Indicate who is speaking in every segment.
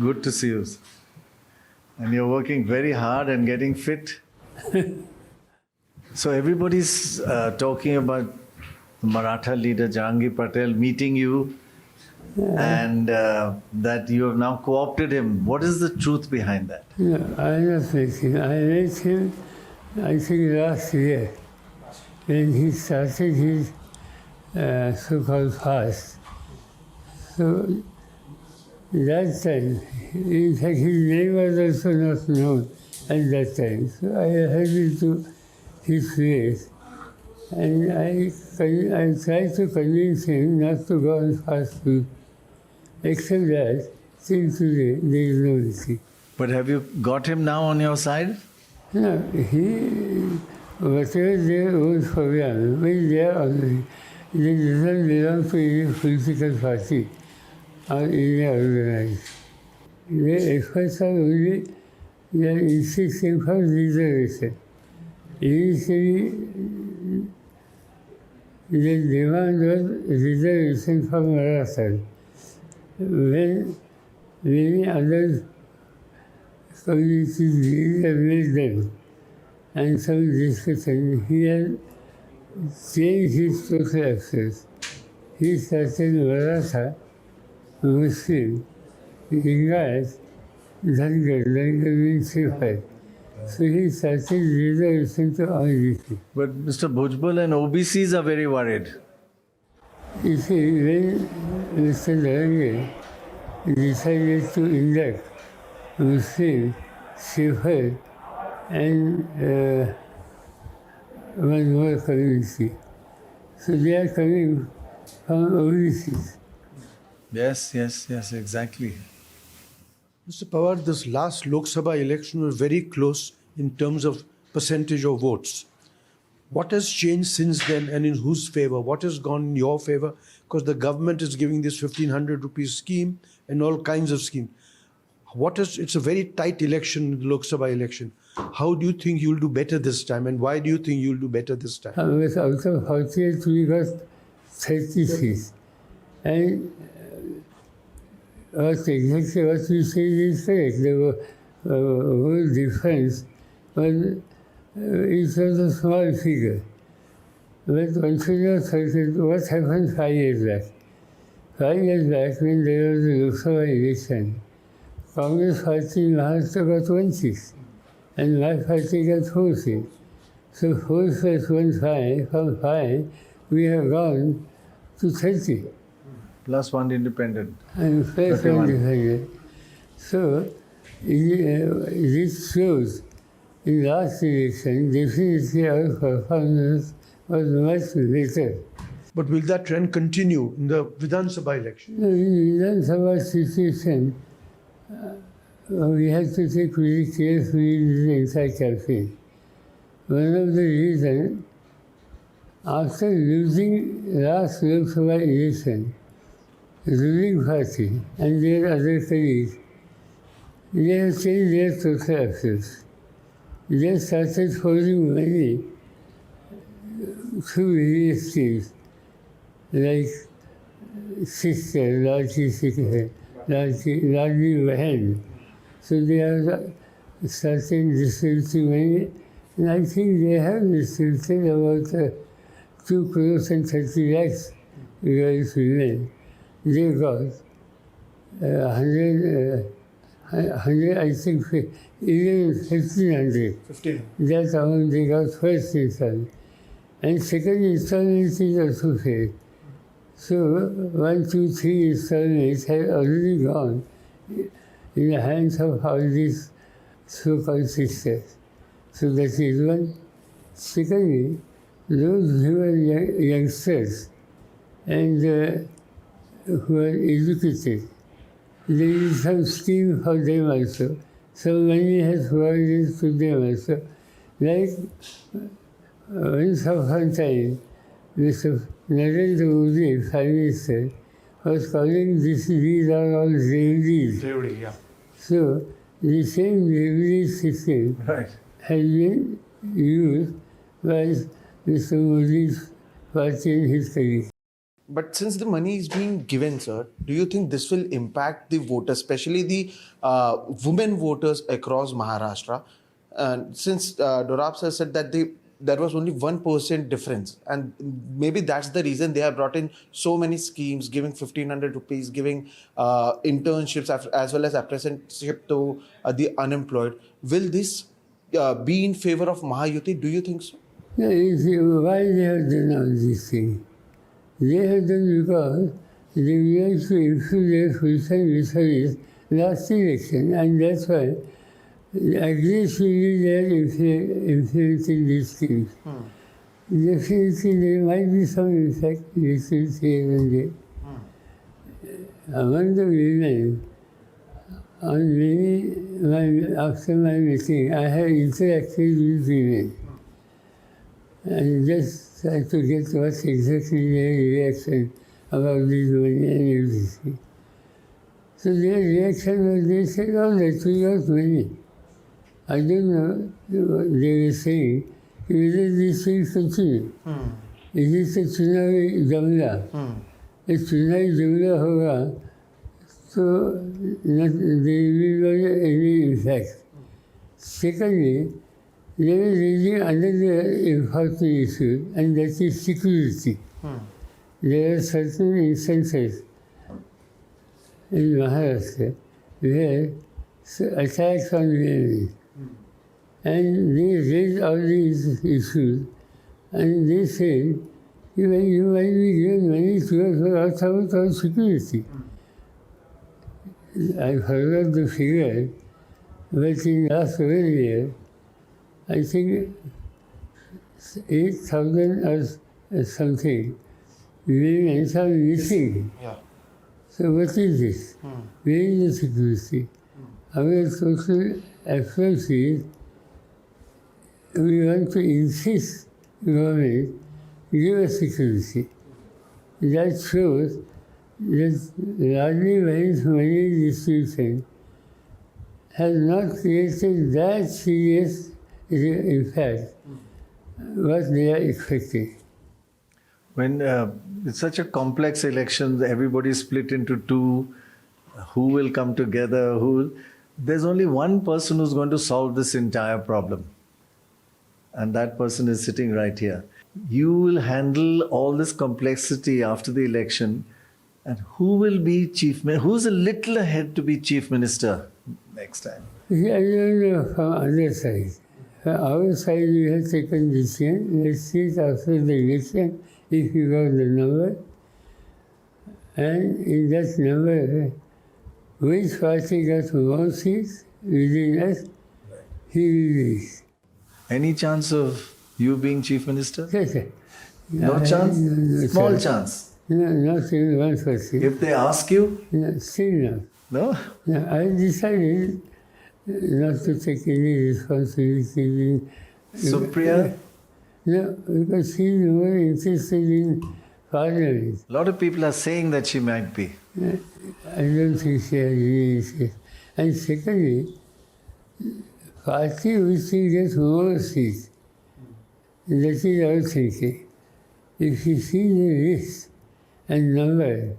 Speaker 1: Good to see you. And you're working very hard and getting fit. So everybody's talking about the Maratha leader Jahangir Patel meeting you and that you have now co-opted him. What is the truth behind that?
Speaker 2: No, I not met him. I met him, I think, last year when he started his so-called fast. So that time, in fact, his name was also not known at that time. So I had him to his place. And I tried to convince him not to go on fast food. Except that, till today, there is no issue.
Speaker 1: But have you got him now on your side?
Speaker 2: No, whatever they vote for him, when they are already, they doesn't belong to any political party or any organized. Their efforts are only, they are insisting for reservation. Initially, the demand was reservation for Maratha. When many other communities have made them, and some discussion, he has changed his social access. He started Maratha, Muslim, Lingayat, Dhangar means Sifai. So he started reservation to all these things.
Speaker 1: But Mr. Bhujbal and OBCs are very worried.
Speaker 2: You see, when Mr. Dhangar decided to induct Muslim, Sifai, and one more community. So they are coming from OBCs.
Speaker 1: Yes, exactly.
Speaker 3: Mr. Pawar, this last Lok Sabha election was very close in terms of percentage of votes. What has changed since then and in whose favor? What has gone in your favor? Because the government is giving this 1,500 rupees scheme and all kinds of schemes. It's a very tight election, Lok Sabha election. How do you think you'll do better this time and why do you think you'll do better this time?
Speaker 2: I was out of 48, we got 30 seats. And exactly what you say is correct. The whole difference was, it was a small figure. But one should not forget what happened 5 years back. 5 years back, when there was a Lok Sabha election, Congress party in Maharashtra got 1 seat, and my party got 4 seats. So 4 plus 1, 5, from 5, we have gone to 30.
Speaker 1: Plus one independent.
Speaker 2: And plus 1 independent. So this shows in last election, definitely our performance was much better.
Speaker 3: But will that trend continue in the Vidhan Sabha election?
Speaker 2: In Vidhan Sabha situation, we have to take very carefully this entire campaign. One of the reasons, after losing last Lok Sabha election, the ruling party and their other colleagues, they have changed their social access. They started pouring money through various schemes, like sister, Lati Sikhe, Lati Vahan. So they are starting distributing money, and I think they have distributed about 2 crores and 30 lakhs girls women. They got 100, I think, even 1,500.
Speaker 3: 15.
Speaker 2: That amount they got first installment. And second installment is also paid. So 1, 2, 3 installments have already gone in the hands of all these so-called sisters. So that is one. Secondly, those who are youngsters and who are educated, there is some scheme for them also. Some money has provided to them also. Like once upon a time, Mr. Narendra Modi, Prime Minister, was calling these are all Devris.
Speaker 3: Devri, yeah.
Speaker 2: So the same Devri system has been used by Mr. Modi's party and his colleagues.
Speaker 4: But since the money is being given, sir, do you think this will impact the voters, especially the women voters across Maharashtra? Since Dorab sir said that there was only 1% difference, and maybe that's the reason they have brought in so many schemes, giving 1,500 rupees, giving internships as well as apprenticeship to the unemployed. Will this be in favor of Mahayuti? Do you think so?
Speaker 2: No, you see, why they have done all these things? They have done because they realized to improve their full-time service last election, and that's why aggressively they are implementing these schemes. Definitely there might be some effect, issues here and there. Among the women, after my meeting, I have interacted with women. And just try to get what exactly their reaction about this money and everything. So their reaction was, they said, oh, that we got money. I don't know what they were saying. Whether this will continue. Is it a Chunavi Jamla? If Chunavi Jamla hoga, so there will not be any effect. Secondly, they were raising another important issue, and that is security. There are certain instances in Maharashtra where attacks on women, and they raised all these issues, and they say, you might be given money to us for our security. I forgot the figure, but in last 1 year, I think 8,000 or something women are missing.
Speaker 4: Yeah.
Speaker 2: So what is this? Where is the security? Our social approach is we want to insist government give us security. That shows that largely money distribution has not created that serious effect what they are expecting.
Speaker 1: When it's such a complex election, everybody is split into two. Who will come together? There's only one person who's going to solve this entire problem. And that person is sitting right here. You will handle all this complexity after the election. And who will be chief minister? Who's a little ahead to be chief minister next time?
Speaker 2: I don't know from other side. From our side, we have taken decision. Let's see it after the election if you got the number. And in that number, which party got more seats within us, he will be.
Speaker 1: Any chance of you being chief minister?
Speaker 2: Yes,
Speaker 1: No chance?
Speaker 2: No
Speaker 1: Small
Speaker 2: chance.
Speaker 1: chance.
Speaker 2: No, not even 1%.
Speaker 1: If they ask you,
Speaker 2: No, still not.
Speaker 1: no?
Speaker 2: No, I decided not to take any responsibility.
Speaker 1: Supriya?
Speaker 2: No, because she's more interested in parliament.
Speaker 1: A lot of people are saying that she might be.
Speaker 2: I don't think she has really interest. And secondly, party which will get more seats. That is our thinking. If you see the list and number,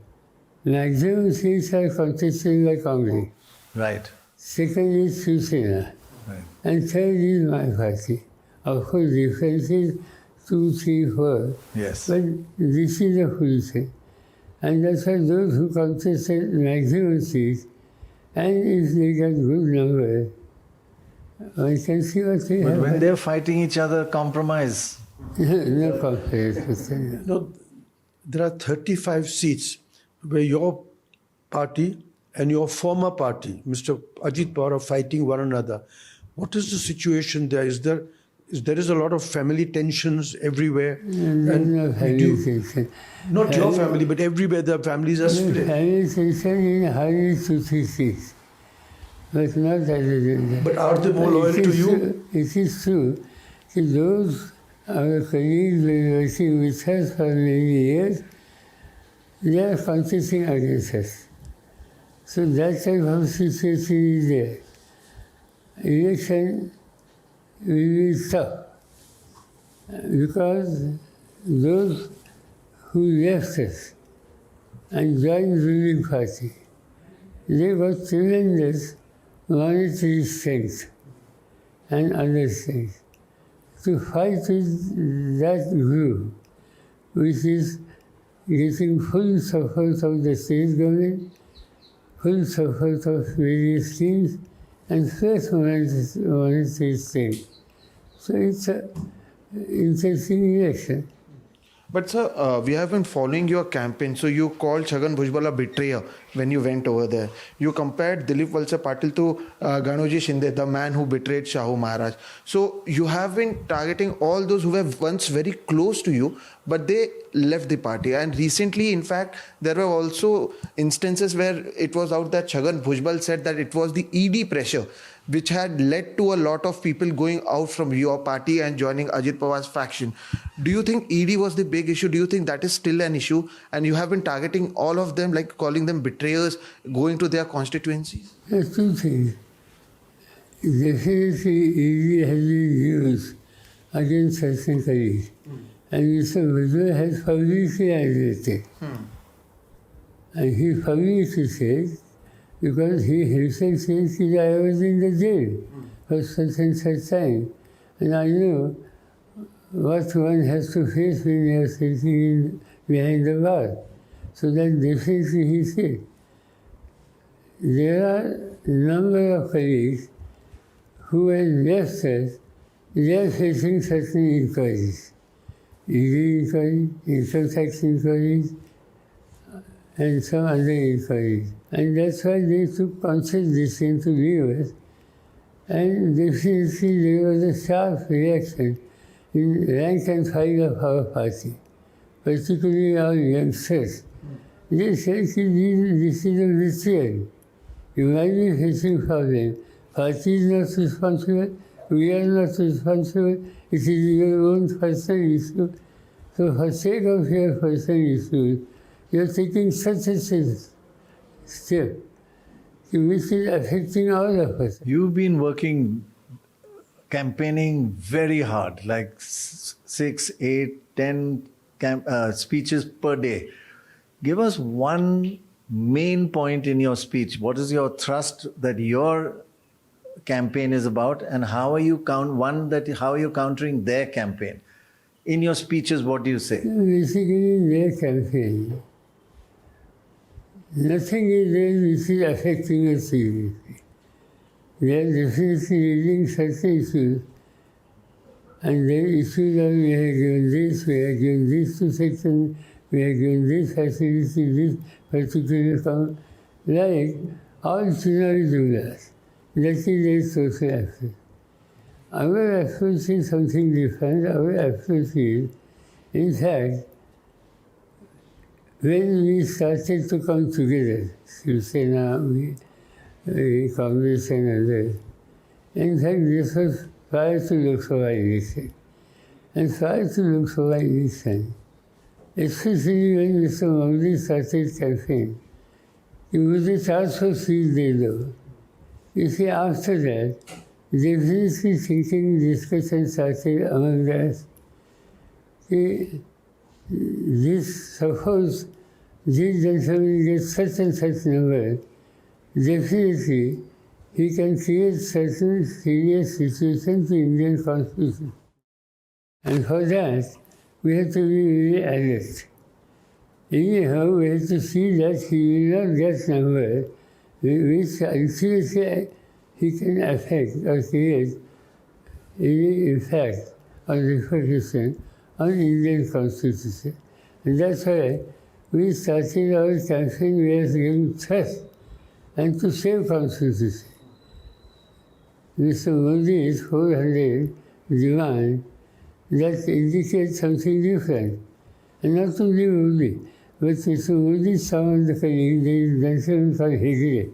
Speaker 2: maximum seats are contested by Congress.
Speaker 1: Right.
Speaker 2: Second is Shiv Sena.
Speaker 1: Right.
Speaker 2: And third is my party. Of course, difference is 2, 3, 4.
Speaker 1: Yes.
Speaker 2: But this is the full thing. And that's why those who contested maximum seats, and if they get good number, I can see what they
Speaker 1: But
Speaker 2: have.
Speaker 1: when they're fighting each other, compromise.
Speaker 2: No comparison.
Speaker 3: No, there are 35 seats where your party and your former party, Mr. Ajit Pawar, are fighting one another. What is the situation there? There is a lot of family tensions everywhere.
Speaker 2: No family tension.
Speaker 3: Not your family, but everywhere the families are split.
Speaker 2: Family tension in 156. But not other than that.
Speaker 3: But are they more loyal to you?
Speaker 2: It is true that those our colleagues were working with us for many years, they are contesting against us. So that type of situation is there. Election will be tough because those who left us and joined ruling party. They got tremendous monetary strength and other strength to fight with that group, which is getting full support of the state government, full support of various schemes, and fresh monetary strength. So it's an interesting election.
Speaker 4: But sir, we have been following your campaign. So you called Chhagan Bhujbal a betrayer when you went over there. You compared Dilip Valse Patil to Ganoji Shinde, the man who betrayed Shahu Maharaj. So you have been targeting all those who were once very close to you, but they left the party. And recently, in fact, there were also instances where it was out that Chhagan Bhujbal said that it was the ED pressure which had led to a lot of people going out from your party and joining Ajit Pawar's faction. Do you think ED was the big issue? Do you think that is still an issue? And you have been targeting all of them, like calling them betrayers, going to their constituencies?
Speaker 2: There's two things. Definitely, ED has been used against certain colleagues. And Mr. Bhujbal has publicly admitted. And he publicly said, because he himself says that I was in the jail for such and such time. And I know what one has to face when you are sitting behind the bar. So that definitely he said. There are a number of colleagues who were left us, they are facing certain inquiries. ED inquiry, income tax inquiries, and some other inquiries. And that's why they took conscious decision to leave us. And definitely there was a sharp reaction in rank and file of our party, particularly our youngsters. They said, this is a betrayal. You might be facing problems. Party is not responsible, we are not responsible, it is your own personal issue. So for sake of your personal issue, you are taking such a step which is affecting all of us.
Speaker 1: You've been working, campaigning very hard, like 6, 8, 10 speeches per day. Give us one main point in your speech. What is your thrust that your campaign is about, and how are you how are you countering their campaign? In your speeches, what do you say?
Speaker 2: Basically, their campaign, nothing is there which is affecting us seriously. They are definitely raising certain issues, and their issues are we have given this, we have given this to section, we have given this facility, this particular account, like all Chinari Dulas. That is their social aspect. Our approach is something different. Our approach is, in fact, when we started to come together, Shiv Sena, Congress and others, in fact, this was prior to Lok Sabha election. And prior to Lok Sabha election, especially when Mr. Modi started campaign, it was a task for 3 days though. You see, after that, definitely thinking discussion started among us. Suppose this gentleman gets such and such number, definitely he can create certain serious situations in Indian Constitution. And for that, we have to be very alert. Anyhow, we have to see that he will not get number which ultimately he can affect or create any effect on repercussion on Indian Constitution. And that's why we started our campaign with giving trust and to save Constitution. Mr. Modi's 400 demand that indicates something different. And not only Modi, but Mr. Modi summoned the colleague, the gentleman called Hegde,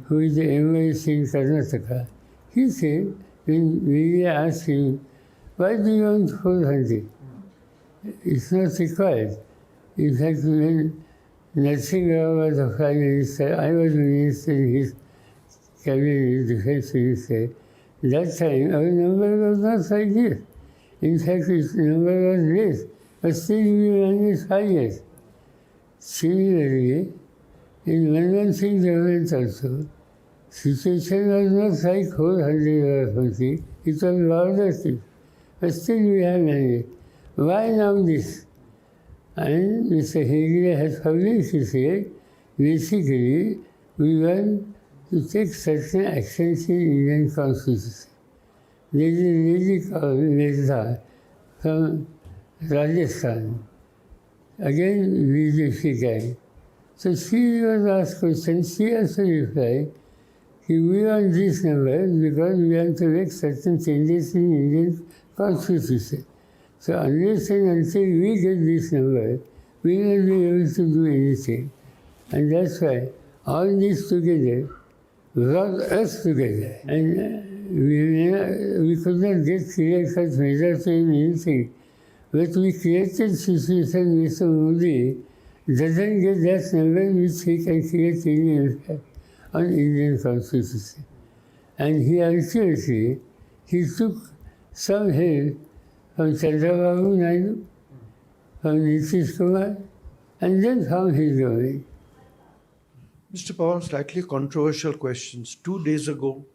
Speaker 2: who is the MIS in Karnataka. He said, when we asked him, why do you want 400? It's not required. In fact, when Narsingh Rao was the Prime Minister, I was Minister in his cabinet, Defense Minister. That time, our number was not like this. In fact, its number was less, but still we managed 5 years. Similarly, in Manmohan Singh government also, situation was not like 400 or something, it was border state. But still we have managed. Why now this? And Mr. Hegde has publicly said, basically, we want to take certain actions in Indian constitution. There is a lady called Mirza from Rajasthan, again BJP guy. So she was asked questions, she also replied, we want this number because we want to make certain changes in Indian constitution. So unless and until we get this number, we will not be able to do anything. And that's why all this together brought us together. And we could not get clear-cut measures in anything. But we created situation Mr. Modi doesn't get that number which he can create any impact on Indian constitution. And he ultimately, he took some help from Chandrababu Naidu, from Nitish Kumar, and then found his government.
Speaker 3: Mr. Pawar, slightly controversial questions. 2 days ago,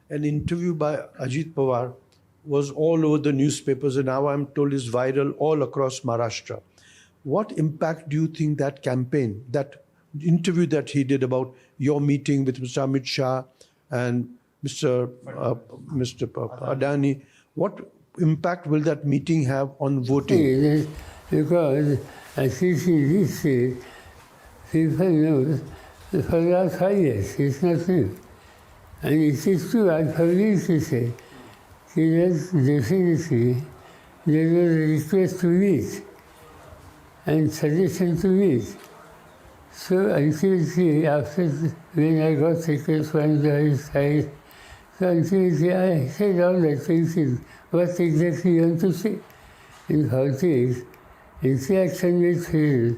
Speaker 3: an interview by Ajit Pawar was all over the newspapers, and now I'm told is viral all across Maharashtra. What impact do you think that campaign, that interview that he did about your meeting with Mr. Amit Shah and Mr. Adani, what impact will that meeting have on voting?
Speaker 2: Because as he said, people know for the last 5 years, it's not new. And it is true, I publicly say, that definitely there was a request to meet and suggestion to meet. So ultimately, after when I got request from the side, so ultimately I said all the things, what exactly you want to say. In politics, interaction with friends,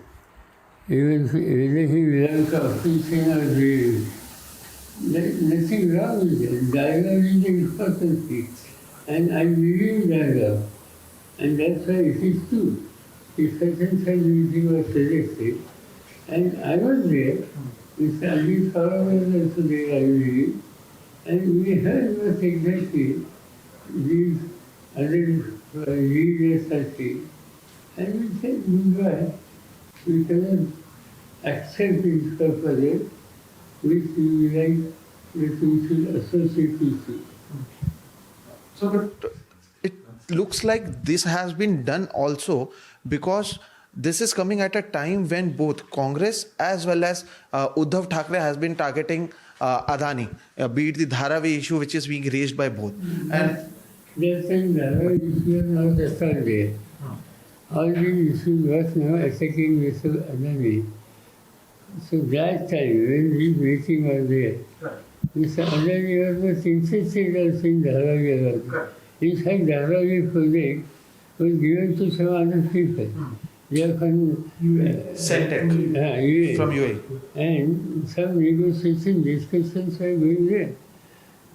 Speaker 2: even whether he belongs to opposition or the nothing wrong with it. Dialogue is the important thing. And I believe dialogue. And that's why it is true. If certain meeting was suggested, and I was there, Mr. Ajit Pawar was also there, I believe, and we heard what exactly these other leaders are saying. And we said, goodbye. We cannot accept this purpose which we like that we should associate with.
Speaker 4: So, but it looks like this has been done also because this is coming at a time when both Congress as well as Uddhav Thackeray has been targeting Adani, be it the Dharavi issue which is being raised by both. And
Speaker 2: They are saying Dharavi issue is not at all there. All these issues was now attacking Mr. Adani. So that time when this meeting was there, Mr. Adani was not interested also in Dharavi also. In fact, Dharavi project was given to some other people. They are from
Speaker 4: Centec from UAE.
Speaker 2: And some negotiation discussions are going there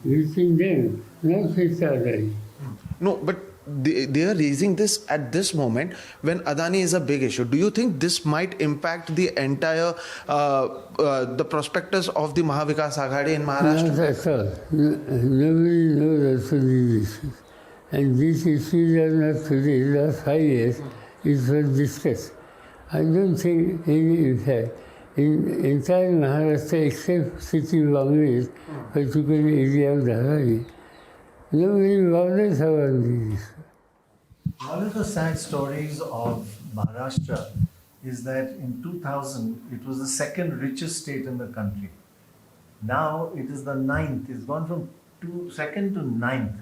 Speaker 2: between them, not with Adani.
Speaker 4: No, but they are raising this at this moment when Adani is a big issue. Do you think this might impact the entire the prospectus of the Mahavikas Aghadi in Maharashtra?
Speaker 2: Not at all. Nobody knows also these issues. And these issues are not today. Last 5 years it was discussed. I don't think any impact. In entire Maharashtra except city Bombay, particular area of Dharavi, nobody bothers about these.
Speaker 1: One of the sad stories of Maharashtra is that in 2000, it was the second richest state in the country. Now it is the 9th. It's gone from second to 9th.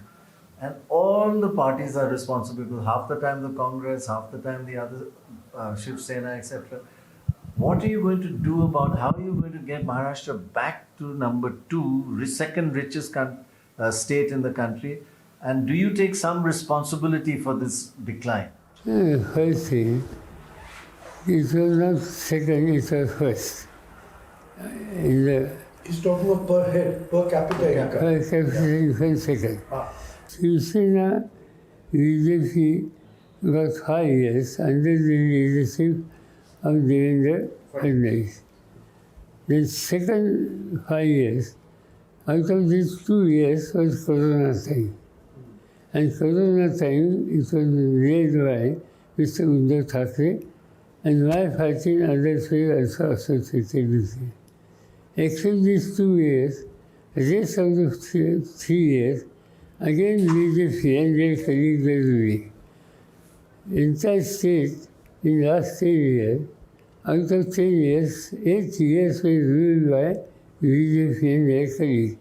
Speaker 1: And all the parties are responsible because half the time the Congress, half the time the other Shiv Sena, etc. What are you going to do about how are you going to get Maharashtra back to number 2, second richest state in the country? And do you take some responsibility for this decline?
Speaker 2: First thing, it was not second, it was first. In the
Speaker 3: He's talking of per head, per capita income.
Speaker 2: first episode, second. Shiv Sena, BJP got 5 years under the leadership of Devendra Fadnavis. The second 5 years, out of these 2 years was Corona time. And Corona time, it was led by Mr. Uddhav Thackeray, and my party and others were also associated with it. Except these 2 years, the rest of the 3 years, again BJP and their colleagues were ruling. Entire state, in the last 10 years, out of 10 years, 8 years were ruled by BJP and their colleagues,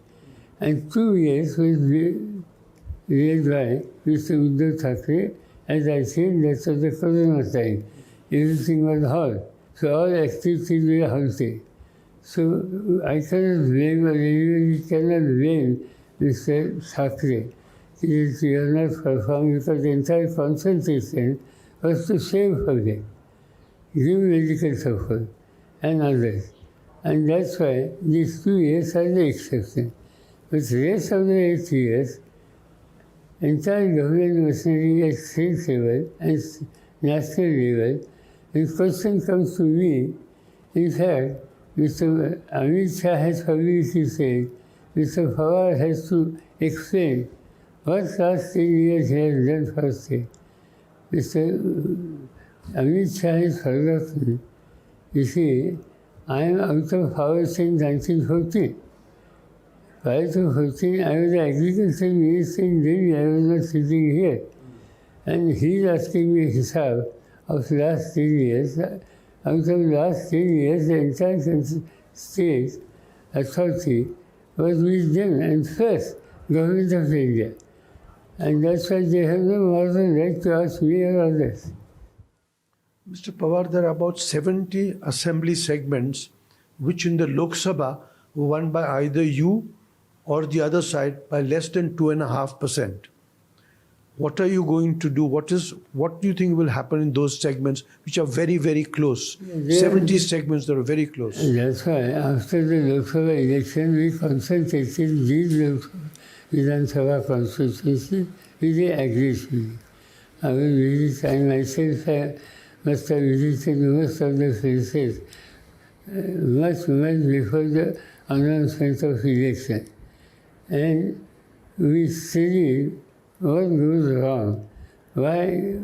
Speaker 2: and 2 years was led by Mr. Uddhav Thackeray. As I said, that was the Corona time. Everything was halt. So all activities were halted. So I cannot blame, or anybody cannot blame Mr. Thackeray. He has not performed because the entire concentration was to save for them, give medical support and others. And that's why these 2 years are the exception. But the rest of the 8 years, entire government machinery at state level and national level, the question comes to me. In fact, Mr. Amit Shah has publicly said, Mr. Pawar has to explain what last 10 years he has done for state. Mr. Amit Shah has forgotten. You see, I am out of power since 1914. Prior to 14, I was the agriculture minister in Delhi. I was not sitting here. And he is asking me hisab of last 10 years. Out of last 10 years, the entire state authority was with them and first government of India. And that's why they have no more than right to ask me or others.
Speaker 3: Mr. Pawar, there are about 70 assembly segments which in the Lok Sabha were won by either you or the other side by less than 2.5%. What are you going to do? What do you think will happen in those segments which are very, very close? 70 segments that are very close.
Speaker 2: That's why after the Lok Sabha election, we concentrated these Vidhan Sabha constituencies very aggressively. I will visit, I myself must have visited most of the places much before the announcement of election. And we studied what goes wrong, why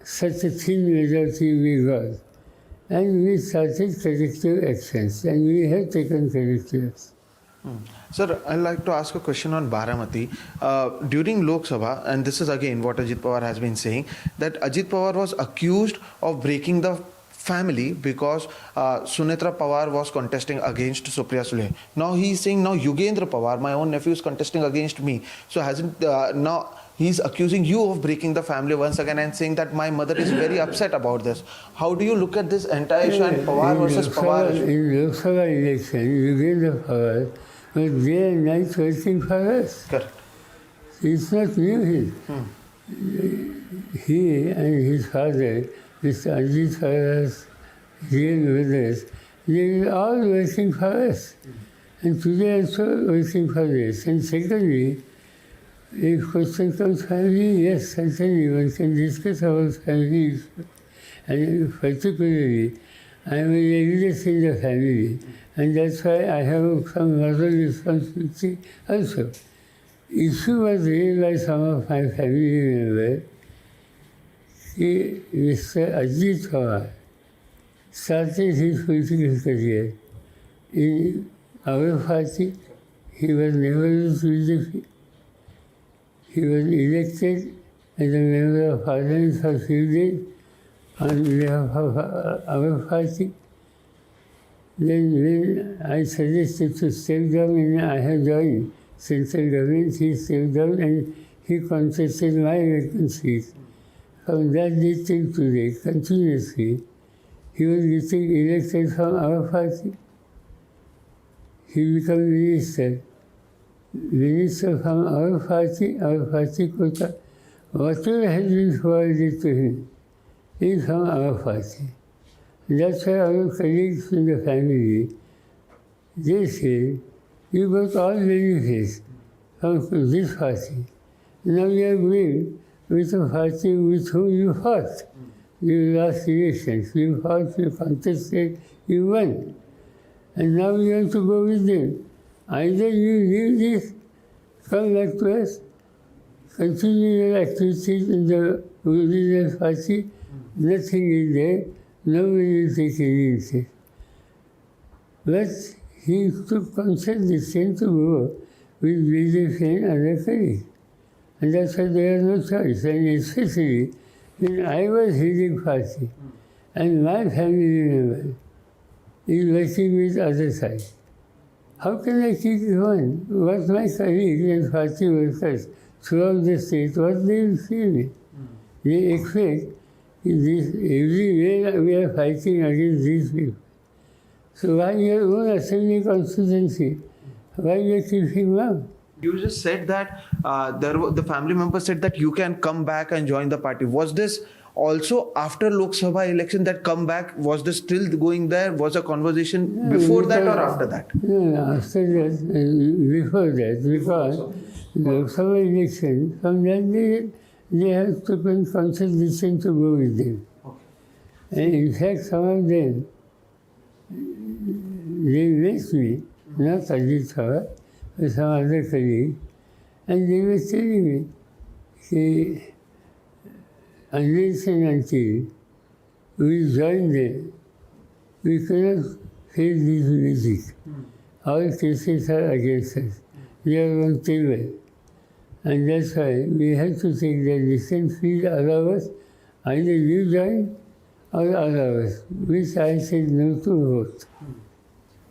Speaker 2: such a thin majority we got. And we started corrective actions, and we have taken corrective actions.
Speaker 4: Sir, I'd like to ask a question on Baramati. During Lok Sabha, and this is again what Ajit Pawar has been saying, that Ajit Pawar was accused of breaking the family because Sunetra Pawar was contesting against Supriya Sule. Now he's saying, now Yugendra Pawar, my own nephew, is contesting against me. So now he's accusing you of breaking the family once again and saying that my mother is very upset about this. How do you look at this entire issue and Pawar versus Pawar?
Speaker 2: In Lok Sabha election, Yugendra Pawar was day and night working for us.
Speaker 4: Correct.
Speaker 2: It's not new. He and his father, Mr. Ajit Pawar's real brothers, they were all working for us. And today also working for us. And secondly, if question comes family, yes, certainly one can discuss about family. And particularly, I am a religious in the family. And that's why I have some moral responsibility also. Issue was raised by some of my family members. Mr. Ajit Pawar started his political career in our party. He was never in BJP. He was elected as a member of parliament for a few days on behalf of our party. Then when I suggested to step down and I had joined central government, he stepped down and he contested my vacancies. From that day till today, continuously, he was getting elected from our party. He became minister from our party quota. Whatever has been provided to him is from our party. That's why our colleagues in the family, they say, you got all benefits from this party. Now you are going with a party with whom you fought. You lost elections, you fought, you contested, You won. And now you have to go with them. Either you leave this, come back to us, continue your activities in the original party, nothing is there, nobody will take any interest. But he took conscious decision to go with BJP and other colleagues. And that's why there is no choice. And especially when I was leading party and my family member is working with other side. How can I keep it on? What my colleagues and party workers throughout the state, what they will feel me? They expect this, everywhere we are fighting against these people. So why your own assembly constituency? Why you are keeping mum?
Speaker 4: You just said that the family member said that you can come back and join the party. Was this also after Lok Sabha election that come back? Was this still going there? Was a conversation before that or after that?
Speaker 2: No, after that, before that, because Lok Sabha election, from that they have taken conscious decision to go with them. And in fact, some of them, they met me, not Ajit Pawar, but some other colleagues, and they were telling me, okay, unless and until we join them, we cannot face this music. All cases are against us. We are on table. And that's why we have to take the decision, please allow us, either you join or allow us, which I said no to vote.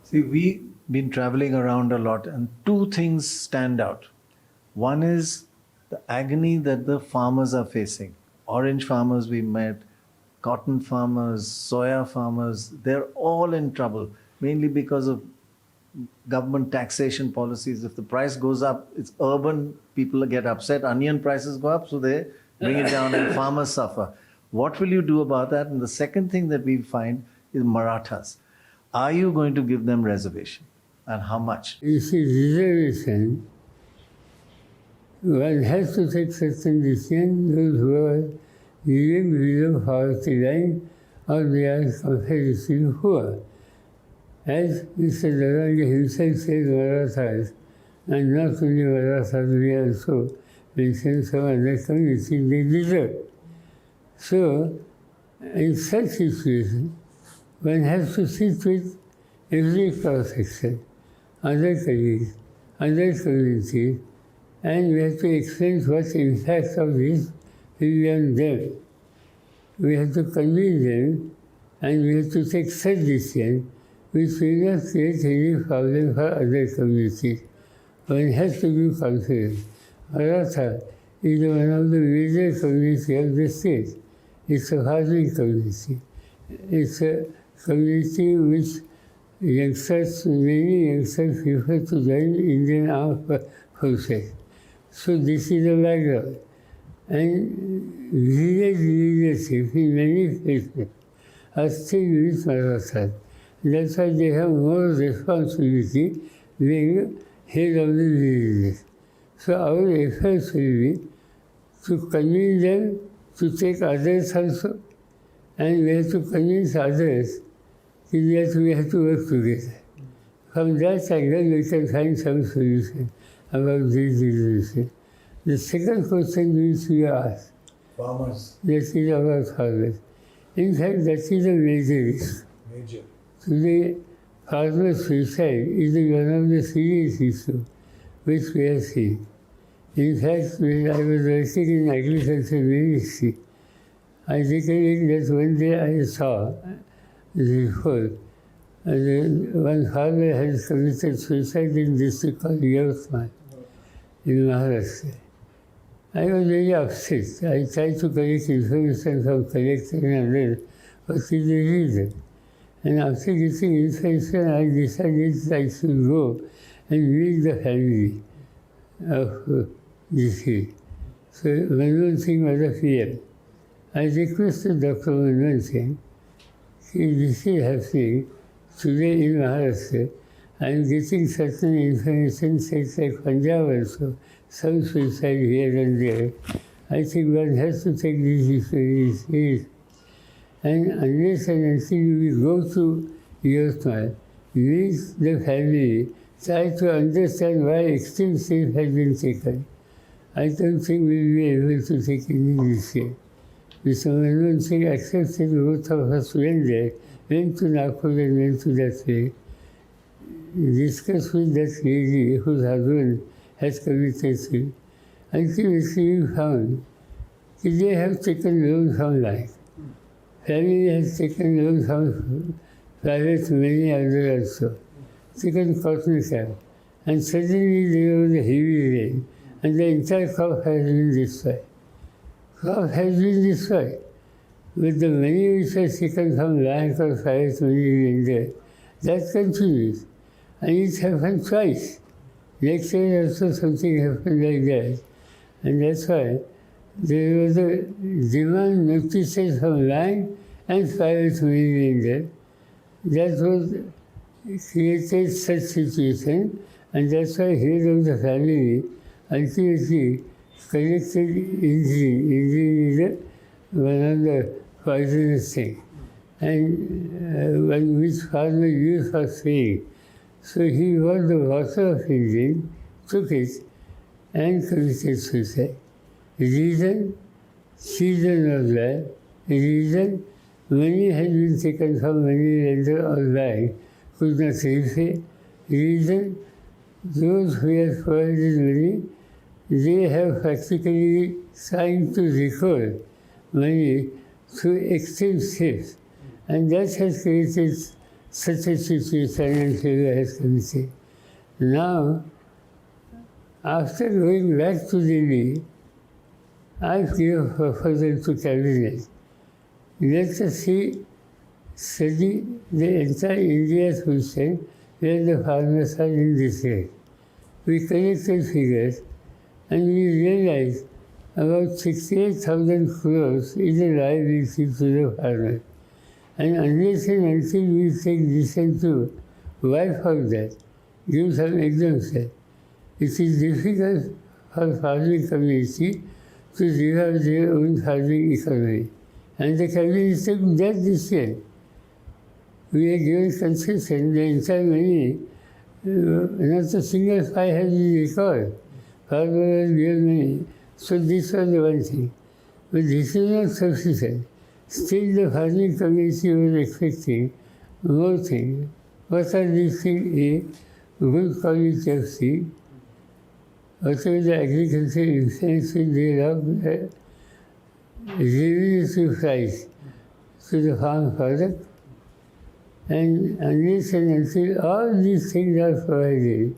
Speaker 1: See, we've been traveling around a lot, and two things stand out. One is the agony that the farmers are facing. Orange farmers we met, cotton farmers, soya farmers, they're all in trouble, mainly because of government taxation policies. If the price goes up, it's urban people get upset. Onion prices go up, so they bring it down and farmers suffer. What will you do about that? And the second thing that we find is Marathas. Are you going to give them reservation? And how much?
Speaker 2: You see, reservation, one has to take certain decision, those who are living below poverty line or they are comparatively poor. As Mr. Daranga himself said, Marathas, and not only Marathas, we also mentioned some other communities, they deserve. So, in such situation, one has to sit with every cross-section, other colleagues, other communities, and we have to explain what the impact of this will be on them. We have to convince them, and we have to take such decision which will not create any problem for other communities. One has to be confident. Maratha is one of the major communities of the state. It's a farming community. It's a community which youngsters, many youngsters prefer to join Indian armed forces. So this is the background. And village leadership in many places are still with Marathas. That's why they have more responsibility being head of the villages. So our efforts will be to convince them to take others also, and we have to convince others that we have to work together. From that angle, we can find some solution about this resolution. The second question which we asked,
Speaker 3: Farmers.
Speaker 2: that is about farmers. In fact, that is a major issue.
Speaker 3: Major.
Speaker 2: Today, farmer suicide is one of the serious issues which we are seeing. In fact, when I was working in agriculture ministry, I recollect that one day I saw the report, and one farmer has committed suicide in district called Yavatmal in Maharashtra. I was very upset. I tried to collect information from collector and then what is the reason. And after getting information, I decided that I should go and meet the family of deceased. So Manmohan Singh was a PM. I requested Dr. Manmohan Singh, this is happening today in Maharashtra. I am getting certain information, states like Punjab also, some suicide here and there. I think one has to take this issue seriously. And unless and until we go to Yavatmal, we, the family, try to understand why extreme steps have been taken. I don't think we'll be able to take any this year. Mr. Manmohan Singh accepted both of us went there, went to Nagpur and went to that way. Discussed with that lady whose husband has committed suicide. Ultimately we found that they have taken loans from life. Family has taken loans from private many others also. Taken cotton cap. And suddenly there was a heavy rain and the entire crop has been destroyed. Crop has been destroyed. With the money which was taken from bank or private money in there, that continues. And it happened twice. Next year also something happened like that. And that's why there was a demand notices from land and private money in there. That was created such situation, and that's why head of the family ultimately collected insulin. Insulin is one of the poisonous things, and one which farmer used for spraying. So he bought the water of insulin, took it, and committed suicide. The reason, season was bad. The reason, money had been taken from money lender or bank, could not repay. The reason, those who have provided money, they have practically signed to record money through extreme steps. And that has created such a situation and failure has committed. Now, after going back to Delhi, I gave a proposal to Cabinet. Let us study the entire India's question where the farmers are in distress. We collected figures and we realized about 68,000 crores is a liability to the farmer. And unless and until we take decision to wipe out that, give some exemption, it is difficult for farming community to develop their own farming economy. And the cabinet took that decision. We are given concession, the entire money, not a single file has been recorded. Farmer has given money. So this was the one thing. But this is not sufficient. Still the farming community was expecting more things. What are these things? A good quality of seed, whatever the agriculture incentive thereof, revenue price to the farm product, and unless and until all these things are provided,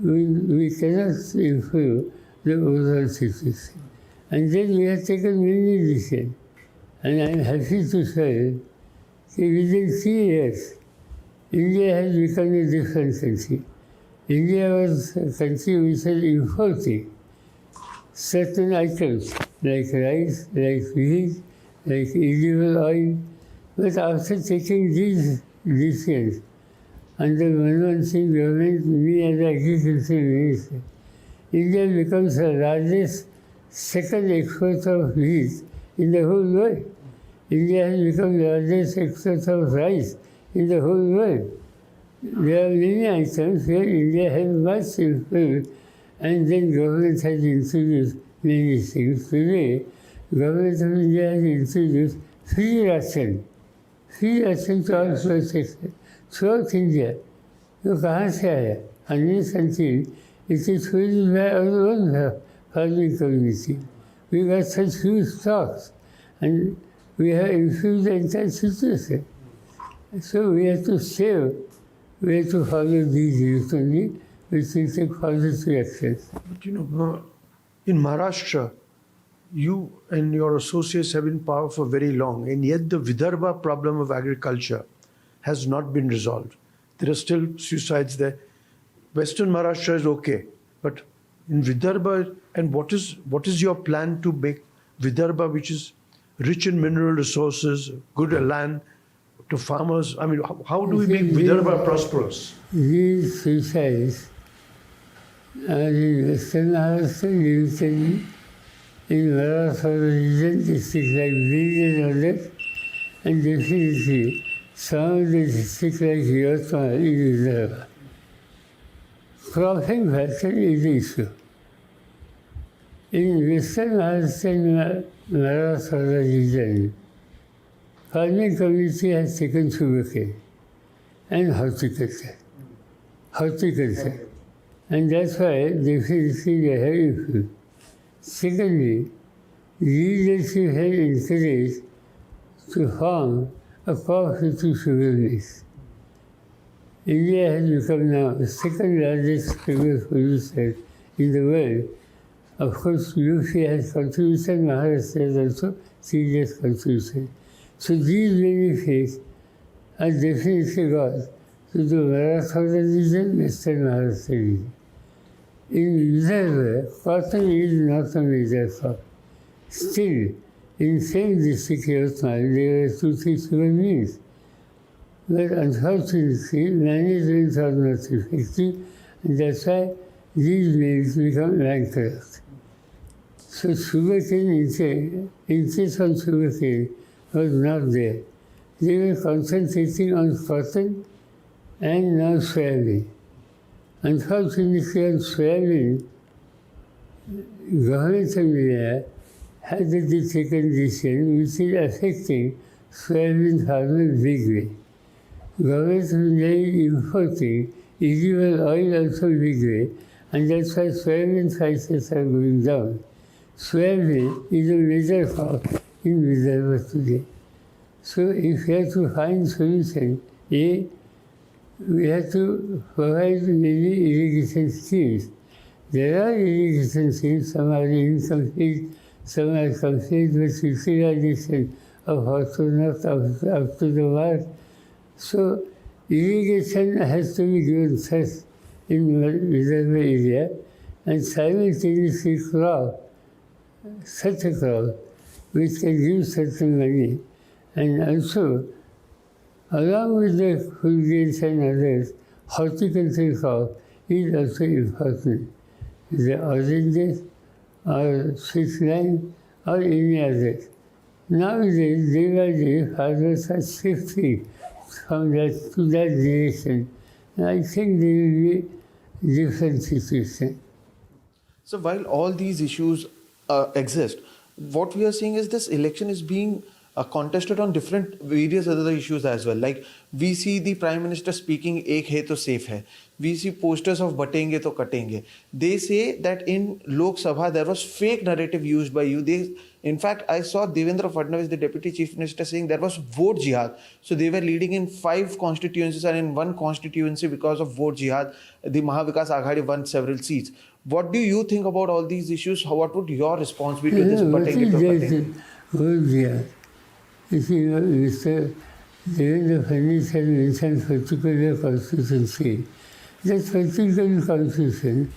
Speaker 2: we cannot improve the overall situation. And then we have taken many decisions. And I am happy to say that within 3 years, India has become a different country. India was a country which was importing certain items like rice, like wheat, like edible oil. But after taking these decisions, under Manmohan Singh government, me as agriculture minister, India becomes the largest second exporter of wheat in the whole world. India has become the largest exporter of rice in the whole world. There are many items where India has much improved, and then government has introduced many things. Today, government of India has introduced free ration to all sectors throughout India. तो कहाँ से आया? Unless until it is fueled by our own farming community. We got such huge stocks, and we have infused the entire situation. So we have to save, we have to follow these rules only, which will take positive actions.
Speaker 3: But in Maharashtra, you and your associates have been in power for very long, and yet the Vidarbha problem of agriculture has not been resolved. There are still suicides there. Western Maharashtra is okay, but in Vidarbha, and what is your plan to make Vidarbha, which is rich in mineral resources, good land, to farmers? I mean, how do we make Vidarbha prosperous?
Speaker 2: These suicides are in Western Maharashtra, limited in Maharashtra region, districts like Bid and others, and definitely some of the districts like Yavatmal is Vidarbha. Cropping pattern is the issue. In Western Maharashtra and Marathwada region, farming community has taken sugarcane and horticulture. And that's why definitely they have influence. Secondly, leadership has encouraged to form a cooperative sugar mills. India has become now the second largest sugar producer in the world. Of course, UP has contributed, Maharashtra has also serious contribution. So these benefits are definitely got to the Marathwada region, Western Maharashtra region. In Vidarbha, cotton is not a major crop. Still, in same district Yavatmal, there are 2-3 sugar mills. But unfortunately, management are not effective, and that's why these mills become bankrupt. So sugarcane, interest on sugarcane was not there. They were concentrating on cotton and now soybean. Unfortunately, on soybean, government of India has taken decision which is affecting soybean farmers big way. Government of India is importing edible oil also big way, and that's why soybean prices are going down. Soybean is a major crop in Vidarbha today. So if we have to find solution, A, we have to provide many irrigation schemes. There are irrigation schemes, some are incomplete, some are complete, but utilization of water not up to the mark. So irrigation has to be given first in Vidarbha area, and simultaneously such a crop which can give certain money. And also, along with the food grains and others, horticulture crop is also important. The oranges or sweet lime or any other. Nowadays, day by day, farmers are shifting from that to that direction. And I think there will be different situation.
Speaker 4: So while all these issues exist, what we are seeing is this election is being contested on different various other issues as well. Like we see the Prime Minister speaking, "Ek hai to safe hai." We see posters of "Batenge to katenge." They say that in Lok Sabha there was fake narrative used by you. In fact, I saw Devendra Fadnavis, the Deputy Chief Minister, saying there was vote jihad. So they were leading in 5 constituencies, and in one constituency, because of vote jihad, the Mahavikas Aghadi won several seats. What do you think about all these issues? What would your response be to this "Batenge to katenge"?
Speaker 2: Vote jihad. You see, Mr. Devendra Fadnavis has mentioned particular constituency. That particular constitution,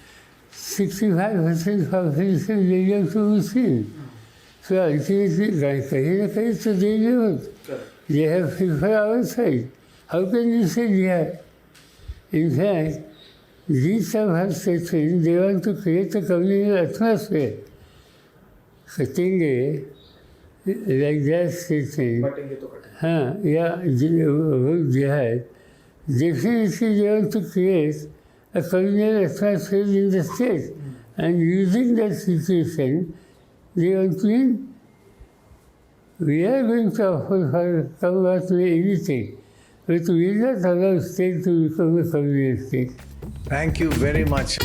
Speaker 2: 65% population belongs to Muslims. So ultimately, kahin na kahin to they vote. They have people outside. How can you say jihad? In fact, these have statements, they want to create a communal atmosphere. Katenge, like that statement, jihad, definitely they want to create a communal atmosphere in the state. And using that situation, they want to win. We are going to come out with anything, but we will not allow state to become a communal state.
Speaker 1: Thank you very much.